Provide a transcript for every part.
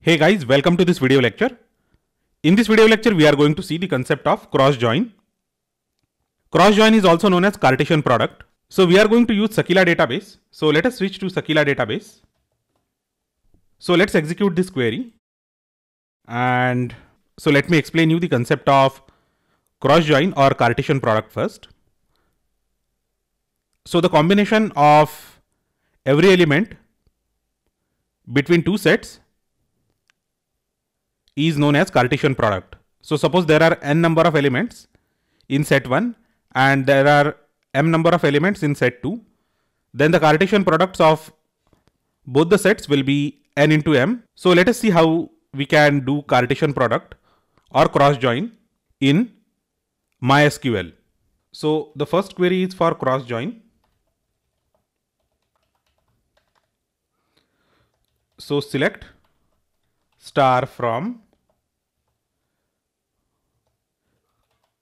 Hey guys, welcome to this video lecture. In this video lecture, we are going to see the concept of cross join. Cross join is also known as Cartesian product. So we are going to use Sakila database. So let us switch to Sakila database. So let's execute this query. And so let me explain you the concept of cross join or Cartesian product first. So the combination of every element between two sets is known as Cartesian product. So suppose there are n number of elements in set 1 and there are m number of elements in set 2. Then the Cartesian products of both the sets will be n into m. So let us see how we can do Cartesian product or cross join in MySQL. So the first query is for cross join. So select star from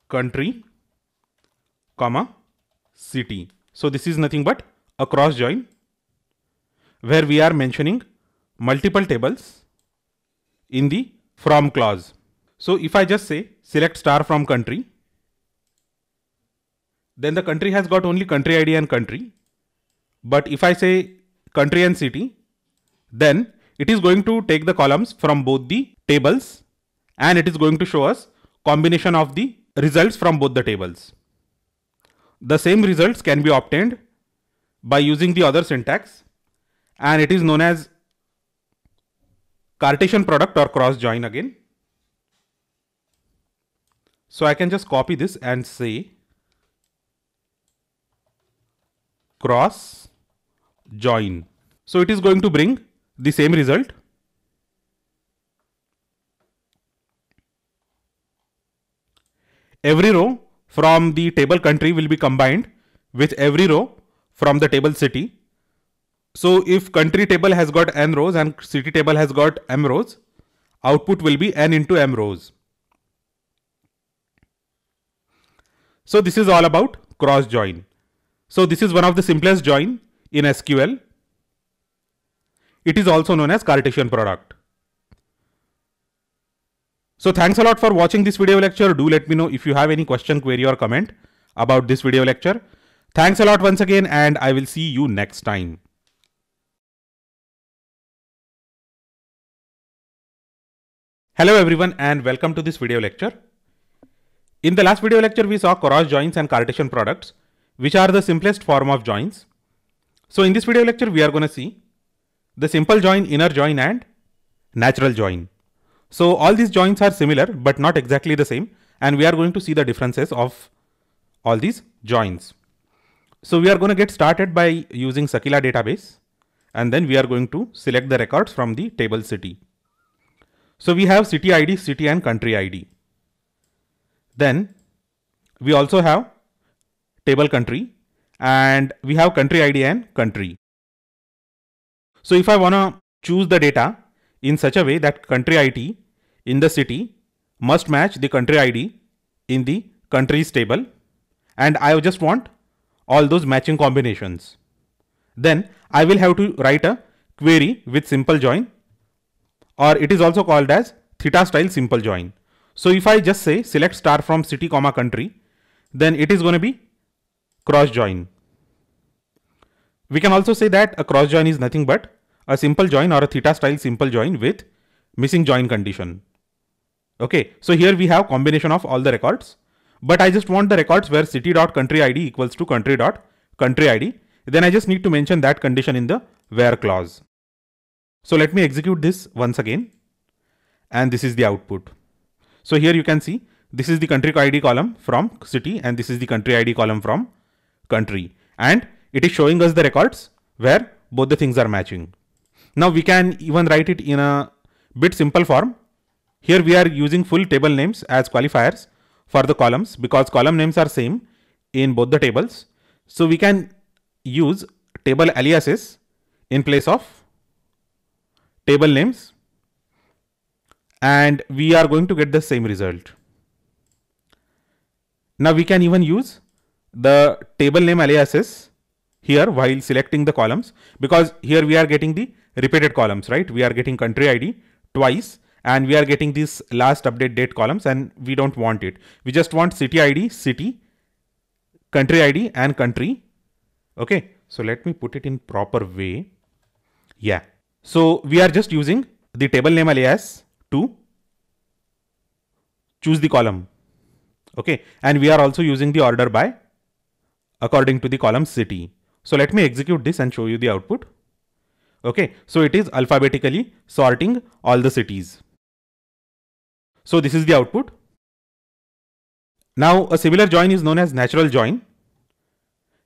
country, comma, city. So this is nothing but a cross join where we are mentioning multiple tables in the from clause. So if I just say select star from country, then the country has got only country ID and country. But if I say country and city, then it is going to take the columns from both the tables and it is going to show us combination of the results from both the tables. The same results can be obtained by using the other syntax and it is known as Cartesian product or cross join again. So I can just copy this and say cross join. So it is going to bring the same result. Every row from the table country will be combined with every row from the table city. So if country table has got n rows and city table has got m rows, output will be n into m rows. So this is all about cross join. So this is one of the simplest join in SQL. It is also known as Cartesian product. So thanks a lot for watching this video lecture. Do let me know if you have any question, query or comment about this video lecture. Thanks a lot once again and I will see you next time. Hello everyone and welcome to this video lecture. In the last video lecture, we saw cross joins and Cartesian products, which are the simplest form of joins. So in this video lecture, we are going to see the simple join, inner join and natural join. So all these joins are similar but not exactly the same, and we are going to see the differences of all these joins. So we are going to get started by using Sakila database and then we are going to select the records from the table city. So we have city ID, city and country ID. Then we also have table country and we have country ID and country. So if I want to choose the data in such a way that country ID in the city must match the country ID in the countries table, and I just want all those matching combinations, then I will have to write a query with simple join, or it is also called as theta style simple join. So if I just say select star from city comma country, then it is going to be cross join. We can also say that a cross join is nothing but a simple join or a theta style simple join with missing join condition. Okay, so here we have combination of all the records, but I just want the records where city.country ID equals to country.country ID. Then I just need to mention that condition in the where clause. So let me execute this once again. And this is the output. So here you can see this is the country ID column from city and this is the country ID column from country. And it is showing us the records where both the things are matching. Now we can even write it in a bit simple form. Here we are using full table names as qualifiers for the columns because column names are same in both the tables. So we can use table aliases in place of table names and we are going to get the same result. Now we can even use the table name aliases here while selecting the columns, because here we are getting the repeated columns, right? We are getting country ID twice, and we are getting this last update date columns, and we don't want it. We just want city ID, city, country ID, and country. Okay, so let me put it in proper way. Yeah, so we are just using the table name alias to choose the column. Okay, and we are also using the order by according to the column city. So let me execute this and show you the output. Okay, so it is alphabetically sorting all the cities. So this is the output. Now a similar join is known as natural join.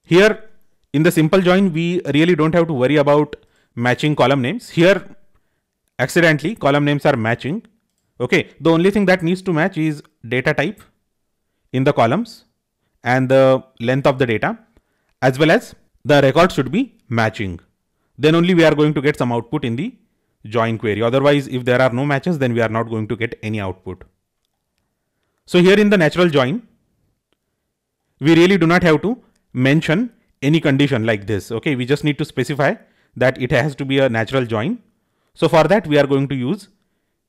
Here in the simple join, we really don't have to worry about matching column names. Here accidentally column names are matching. Okay, the only thing that needs to match is data type in the columns and the length of the data, as well as the record should be matching. Then only we are going to get some output in the join query. Otherwise, if there are no matches, then we are not going to get any output. So here in the natural join, we really do not have to mention any condition like this. Okay, we just need to specify that it has to be a natural join. So for that, we are going to use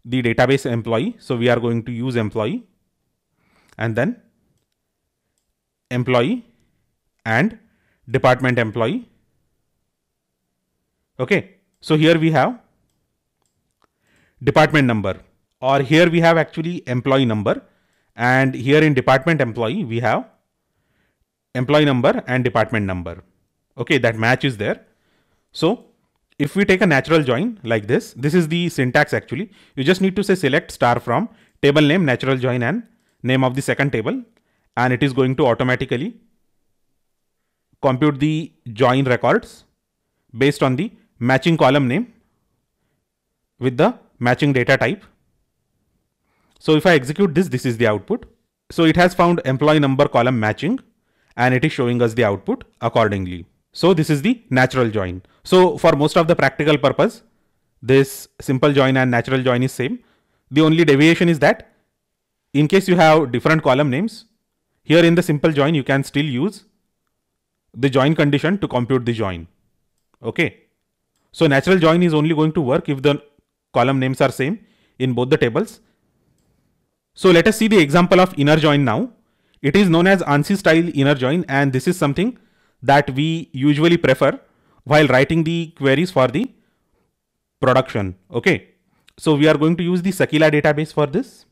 the database employee. So we are going to use employee and then employee and department employee. Okay, so here we have department number, or here we have actually employee number, and here in department employee we have employee number and department number. Okay, that match is there. So if we take a natural join like this is the syntax actually. You just need to say select star from table name, natural join, and name of the second table, and it is going to automatically compute the join records based on the matching column name with the matching data type. So if I execute this is the output. So it has found employee number column matching, and it is showing us the output accordingly. So this is the natural join. So for most of the practical purpose, this simple join and natural join is same. The only deviation is that in case you have different column names, here in the simple join, you can still use the join condition to compute the join. Okay. So natural join is only going to work if the column names are same in both the tables. So let us see the example of inner join now. It is known as ANSI style inner join, and this is something that we usually prefer while writing the queries for the production. Okay. So we are going to use the Sakila database for this,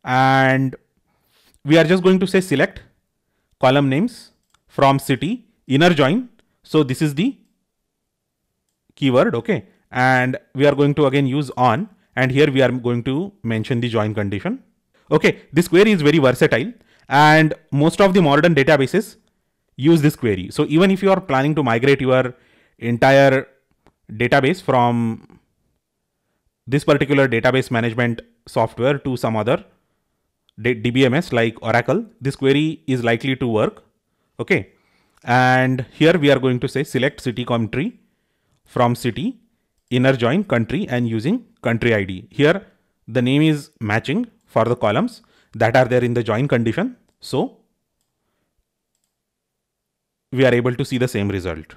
and we are just going to say select column names from city inner join. So this is the keyword. Okay. And we are going to again use on, and here we are going to mention the join condition. Okay. This query is very versatile, and most of the modern databases use this query. So even if you are planning to migrate your entire database from this particular database management software to some other DBMS like Oracle, this query is likely to work. Okay. And here we are going to say select city country from city inner join country and using country ID. Here the name is matching for the columns that are there in the join condition. So we are able to see the same result.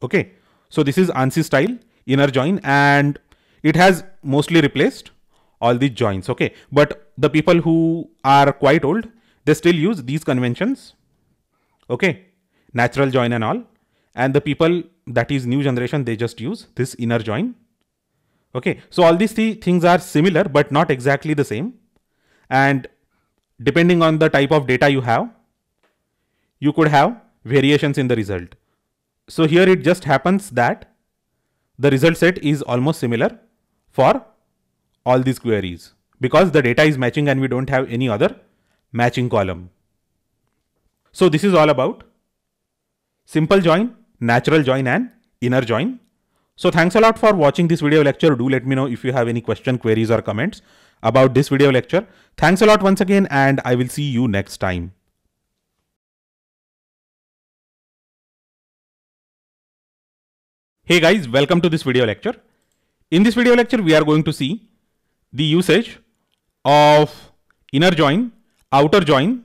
Okay. So this is ANSI style inner join, and it has mostly replaced all the joins. Okay. But the people who are quite old, they still use these conventions. Okay. Natural join and all. And the people that is new generation, they just use this inner join. Okay. So all these three things are similar, but not exactly the same. And depending on the type of data you have, you could have variations in the result. So here it just happens that the result set is almost similar for all these queries because the data is matching and we don't have any other matching column. So this is all about simple join, natural join, and inner join. So thanks a lot for watching this video lecture. Do let me know if you have any question, queries, or comments about this video lecture. Thanks a lot once again, and I will see you next time. Hey guys, welcome to this video lecture. In this video lecture, we are going to see the usage of inner join, outer join,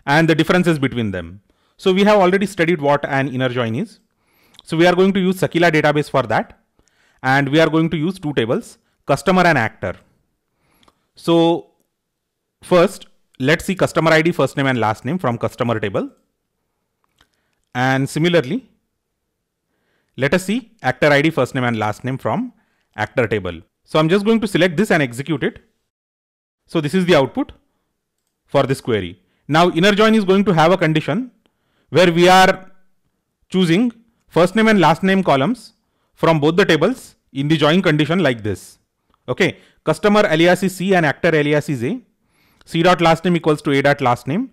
and the differences between them. So we have already studied what an inner join is. So we are going to use Sakila database for that. And we are going to use two tables, customer and actor. So first, let's see customer ID, first name and last name from customer table. And similarly, let us see actor ID, first name and last name from actor table. So I'm just going to select this and execute it. So this is the output for this query. Now inner join is going to have a condition where we are choosing first name and last name columns from both the tables in the join condition like this. Okay, customer alias is C and actor alias is A. C dot last name equals to A dot last name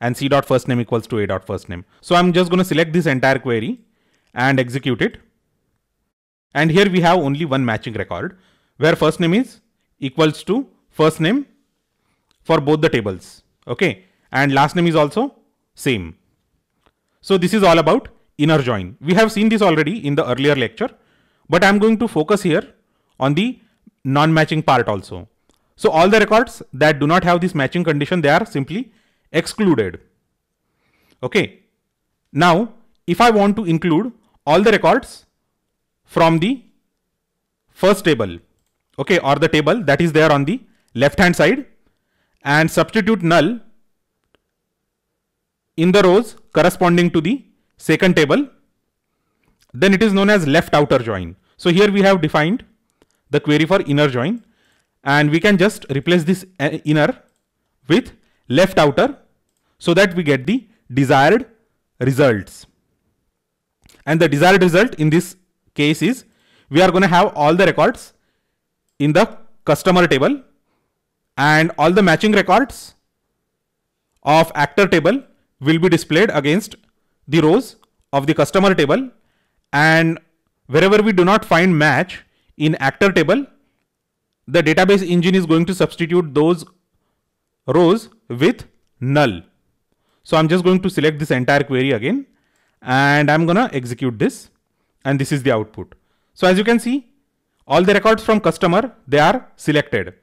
and C dot first name equals to A dot first name. So I'm just going to select this entire query and execute it. And here we have only one matching record where first name is equals to first name for both the tables. Okay, and last name is also same. So this is all about inner join. We have seen this already in the earlier lecture, but I'm going to focus here on the non-matching part also. So all the records that do not have this matching condition, they are simply excluded. Okay. Now, if I want to include all the records from the first table, okay, or the table that is there on the left hand side, and substitute null in the rows corresponding to the second table, then it is known as left outer join. So here we have defined the query for inner join, and we can just replace this inner with left outer so that we get the desired results. And the desired result in this case is we are going to have all the records in the customer table and all the matching records of actor table will be displayed against the rows of the customer table, and wherever we do not find match in actor table, the database engine is going to substitute those rows with null. So I'm just going to select this entire query again and I'm going to execute this, and this is the output. So as you can see, all the records from customer, they are selected,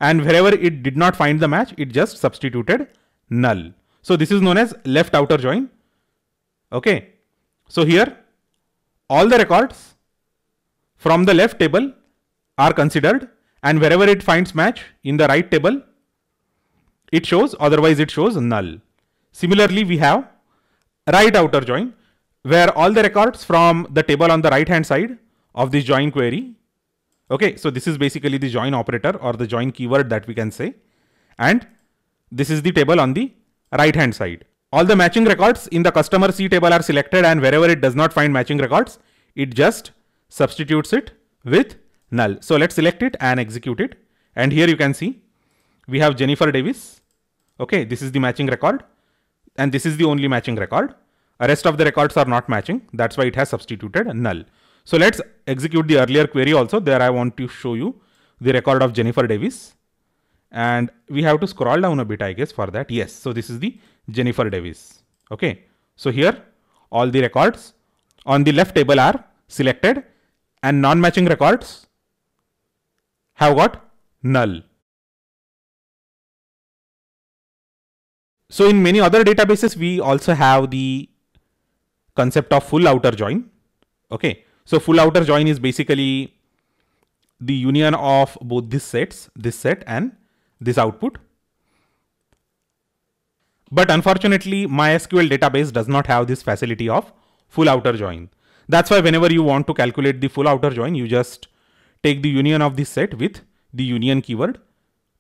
and wherever it did not find the match, it just substituted null. So this is known as left outer join. Okay. So here all the records from the left table are considered, and wherever it finds match in the right table, it shows, otherwise it shows null. Similarly, we have right outer join where all the records from the table on the right hand side of this join query. Okay, so this is basically the join operator or the join keyword that we can say, and this is the table on the right hand side. All the matching records in the customer C table are selected, and wherever it does not find matching records, it just substitutes it with null. So let's select it and execute it. And here you can see we have Jennifer Davis. Okay, this is the matching record, and this is the only matching record. The rest of the records are not matching. That's why it has substituted null. So let's execute the earlier query also. There I want to show you the record of Jennifer Davis. And we have to scroll down a bit, I guess, for that. Yes, so this is the Jennifer Davis. Okay, so here all the records on the left table are selected, and non-matching records have got null. So in many other databases, we also have the concept of full outer join. Okay, so full outer join is basically the union of both these sets, this set and this output. But unfortunately, MySQL database does not have this facility of full outer join. That's why whenever you want to calculate the full outer join, you just take the union of this set with the union keyword.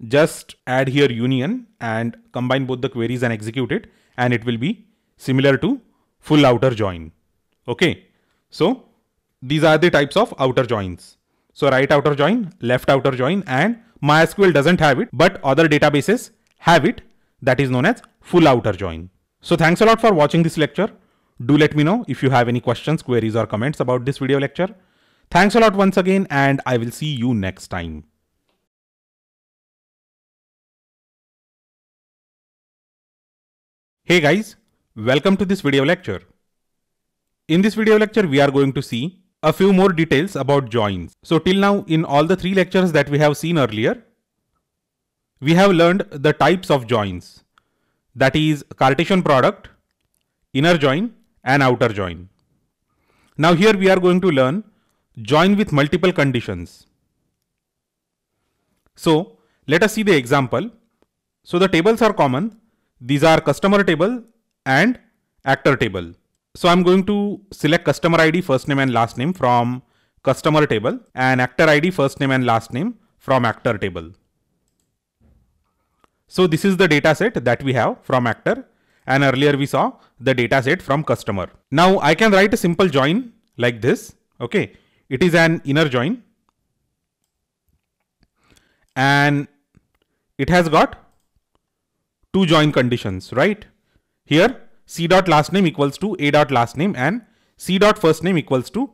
Just add here union and combine both the queries and execute it, and it will be similar to full outer join. Okay, so these are the types of outer joins. So right outer join, left outer join, and MySQL doesn't have it, but other databases have it. That is known as full outer join. So thanks a lot for watching this lecture. Do let me know if you have any questions, queries or comments about this video lecture. Thanks a lot once again, and I will see you next time. Hey guys, welcome to this video lecture. In this video lecture, we are going to see a few more details about joins. So till now, in all the 3 lectures that we have seen earlier, we have learned the types of joins, that is Cartesian product, inner join and outer join. Now here we are going to learn join with multiple conditions. So let us see the example. So the tables are common. These are customer table and actor table. So I'm going to select customer ID first name and last name from customer table and actor ID first name and last name from actor table. So this is the data set that we have from actor, and earlier we saw the data set from customer. Now I can write a simple join like this. Okay, it is an inner join and it has got two join conditions, right? Here C dot last name equals to A dot last name and C dot first name equals to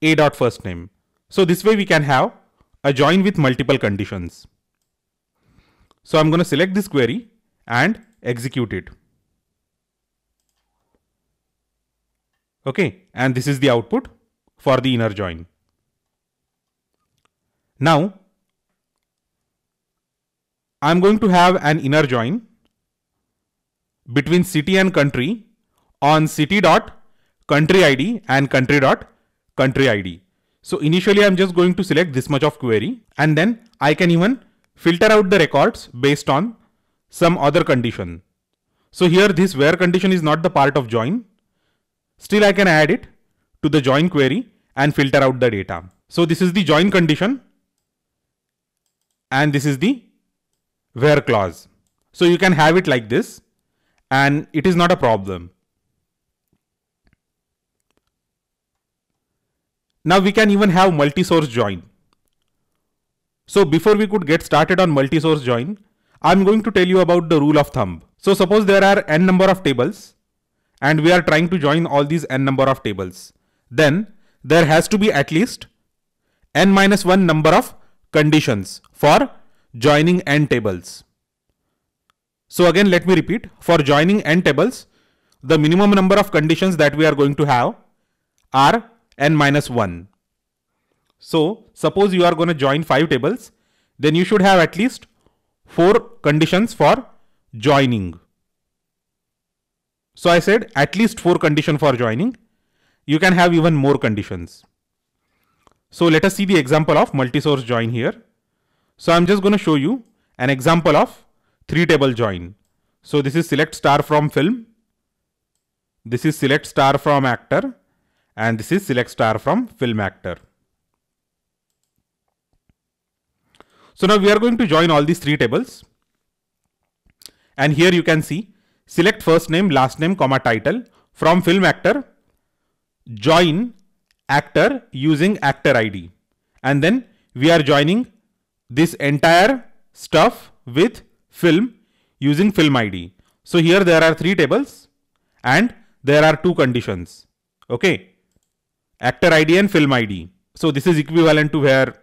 A dot first name. So this way we can have a join with multiple conditions. So I'm going to select this query and execute it. Okay, and this is the output for the inner join. Now I'm going to have an inner join between city and country on city.country ID and country.country ID. So initially I'm just going to select this much of query, and then I can even filter out the records based on some other condition. So here this where condition is not the part of join. Still I can add it to the join query and filter out the data. So this is the join condition and this is the where clause. So you can have it like this and it is not a problem. Now we can even have multi-source join. So before we could get started on multi-source join, I'm going to tell you about the rule of thumb. So suppose there are n number of tables and we are trying to join all these n number of tables. Then there has to be at least n minus 1 number of conditions for joining n tables. So again, let me repeat, for joining n tables, the minimum number of conditions that we are going to have are n minus 1. So suppose you are going to join 5 tables, then you should have at least 4 conditions for joining. So I said at least 4 conditions for joining. You can have even more conditions. So let us see the example of multi-source join here. So I'm just going to show you an example of 3 table join. So this is select star from film, this is select star from actor, and this is select star from film actor. So now we are going to join all these 3 tables. And here you can see select first name, last name, comma title from film actor, join actor using actor ID. And then we are joining this entire stuff with film using film ID. So here there are 3 tables and there are 2 conditions. Okay. Actor ID and film ID. So this is equivalent to where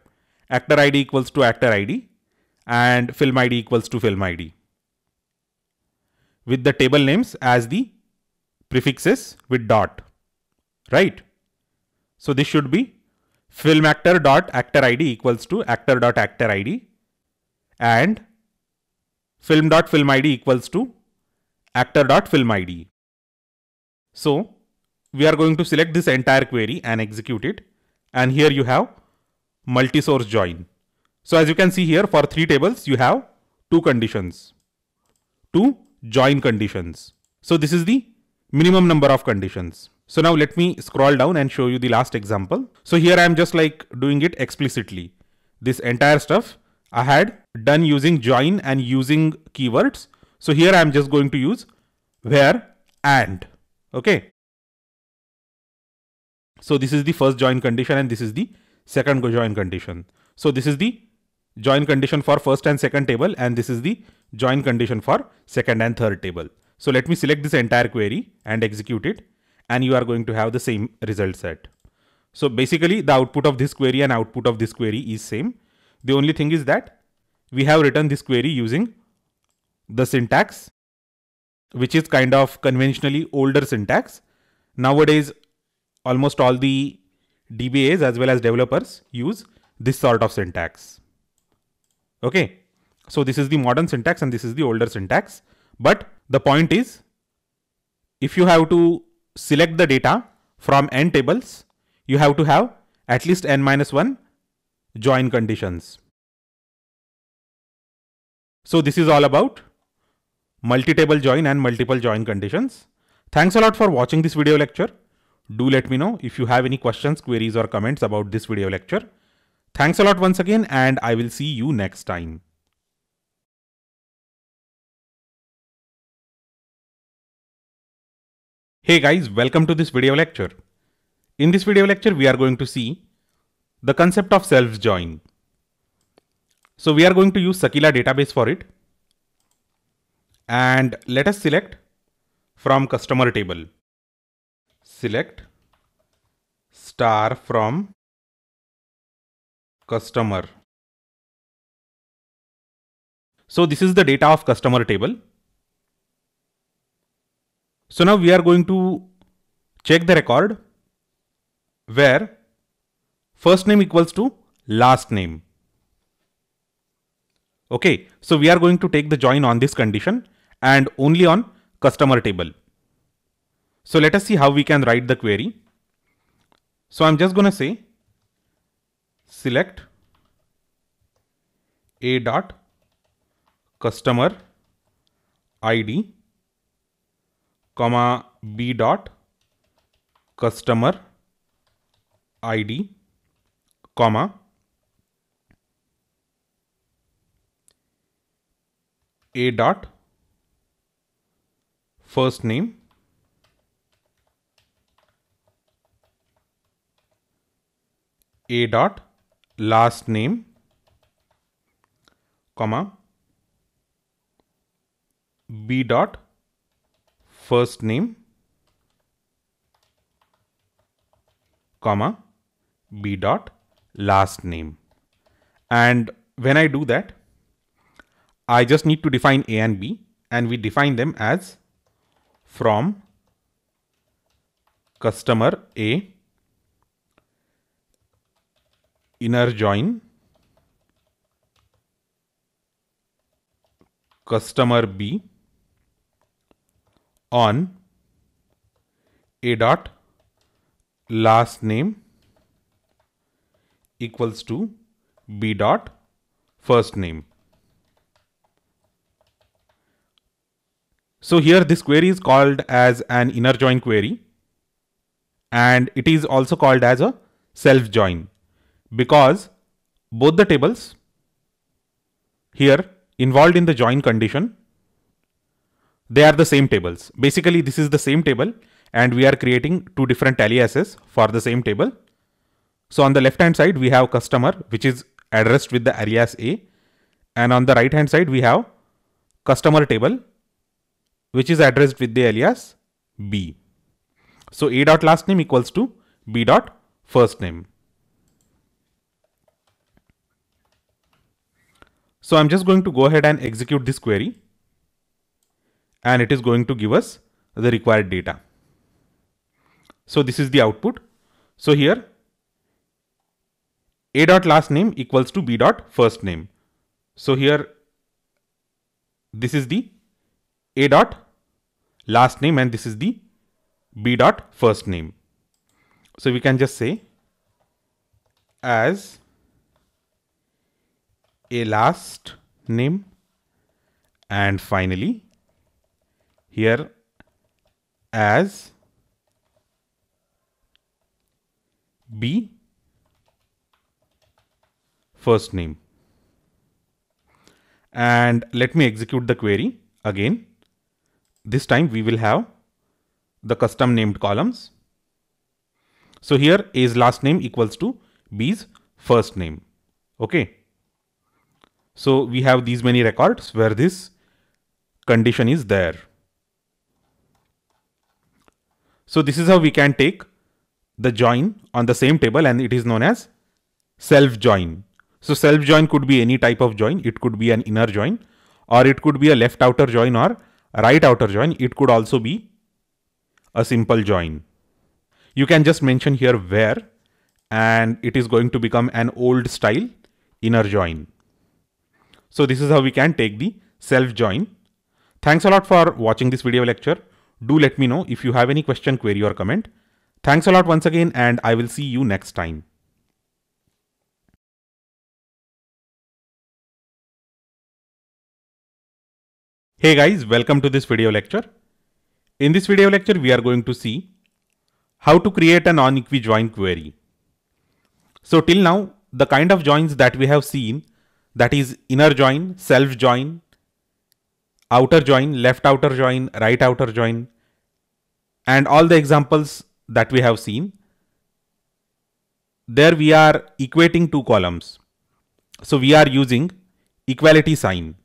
actor ID equals to actor ID and film ID equals to film ID, with the table names as the prefixes with dot, right? So this should be film actor dot actor ID equals to actor dot actor ID and film dot film ID equals to actor dot film ID. So we are going to select this entire query and execute it. And here you have multi-source join. So as you can see here, for 3 tables, you have 2 conditions, 2 join conditions. So this is the minimum number of conditions. So now let me scroll down and show you the last example. So here I am just like doing it explicitly. This entire stuff I had done using join and using keywords. So here I am just going to use where and. Okay. So this is the first join condition and this is the second join condition. So this is the join condition for first and second table and this is the join condition for second and third table. So let me select this entire query and execute it, and you are going to have the same result set. So basically the output of this query and output of this query is same. The only thing is that we have written this query using the syntax, which is kind of conventionally older syntax. Nowadays, almost all the DBAs as well as developers use this sort of syntax. Okay. So this is the modern syntax and this is the older syntax. But the point is, if you have to select the data from n tables, you have to have at least n minus 1 join conditions. So this is all about multi-table join and multiple join conditions. Thanks a lot for watching this video lecture. Do let me know if you have any questions, queries or comments about this video lecture. Thanks a lot once again, and I will see you next time. Hey guys, welcome to this video lecture. In this video lecture, we are going to see the concept of self-join. So we are going to use Sakila database for it. And let us select from customer table. Select star from customer. So this is the data of customer table. So now we are going to check the record where first name equals to last name. Okay, so we are going to take the join on this condition and only on customer table. So let us see how we can write the query. So I'm just going to say select a dot customer ID comma b dot customer ID comma a dot first name a dot last name comma b dot first name comma b dot last name. And when I do that, I just need to define A and B, and we define them as from customer A inner join customer B on A dot last name equals to B dot first name. So here this query is called as an inner join query, and it is also called as a self join because both the tables here involved in the join condition, they are the same tables. Basically this is the same table and we are creating two different aliases for the same table. So on the left hand side we have customer, which is addressed with the alias A, and on the right hand side we have customer table, which is addressed with the alias B. So A dot last name equals to B dot first name. So I'm just going to go ahead and execute this query, and it is going to give us the required data. So this is the output. So here A dot last name equals to B dot first name. So here this is the A dot last name and this is the B dot first name. So we can just say as a last name, and finally here as B first name. And let me execute the query again. This time we will have the custom named columns. So here A's last name equals to B's first name. Okay. So we have these many records where this condition is there. So this is how we can take the join on the same table, and it is known as self join. So self join could be any type of join. It could be an inner join, or it could be a left outer join or right outer join. It could also be a simple join. You can just mention here where, and it is going to become an old style inner join. So this is how we can take the self join. Thanks a lot for watching this video lecture. Do let me know if you have any question, query or comment. Thanks a lot once again, and I will see you next time. Hey guys, welcome to this video lecture. In this video lecture, we are going to see how to create a non-equi-join query. So till now, the kind of joins that we have seen, that is inner join, self join, outer join, left outer join, right outer join, and all the examples that we have seen, there we are equating two columns. So we are using equality sign.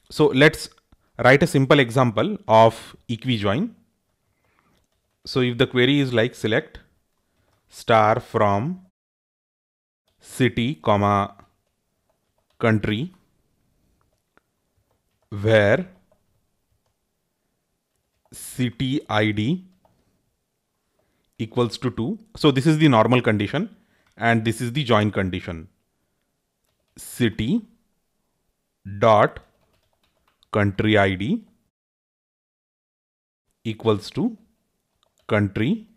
So let's write a simple example of equi-join. So if the query is like select star from city, comma, country, where city ID equals to 2. So this is the normal condition and this is the join condition. City dot country ID equals to country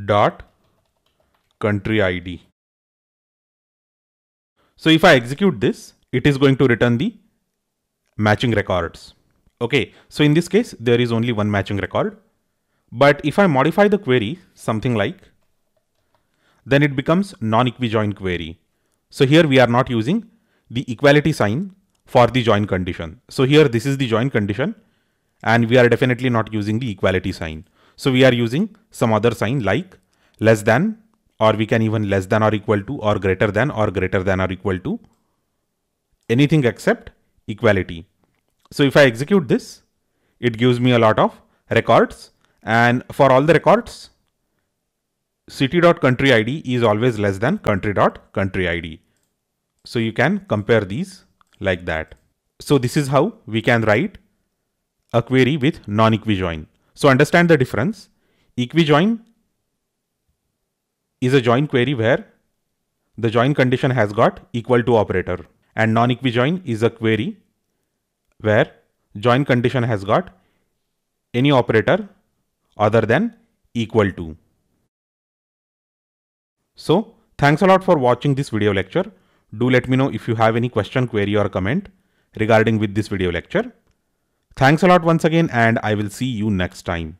dot country ID. So if I execute this, it is going to return the matching records. Okay, so in this case, there is only one matching record. But if I modify the query something like, then it becomes non-equi-join query. So here we are not using the equality sign for the join condition. So here this is the join condition and we are definitely not using the equality sign. So we are using some other sign like less than, or we can even less than or equal to, or greater than or equal to, anything except equality. So if I execute this, it gives me a lot of records, and for all the records, city.country ID is always less than country.country ID. So you can compare these like that. So this is how we can write a query with non-equi-join. So understand the difference. Equi-join is a join query where the join condition has got equal to operator, and non-equi-join is a query where join condition has got any operator other than equal to. So thanks a lot for watching this video lecture. Do let me know if you have any question, query or comment regarding with this video lecture. Thanks a lot once again, and I will see you next time.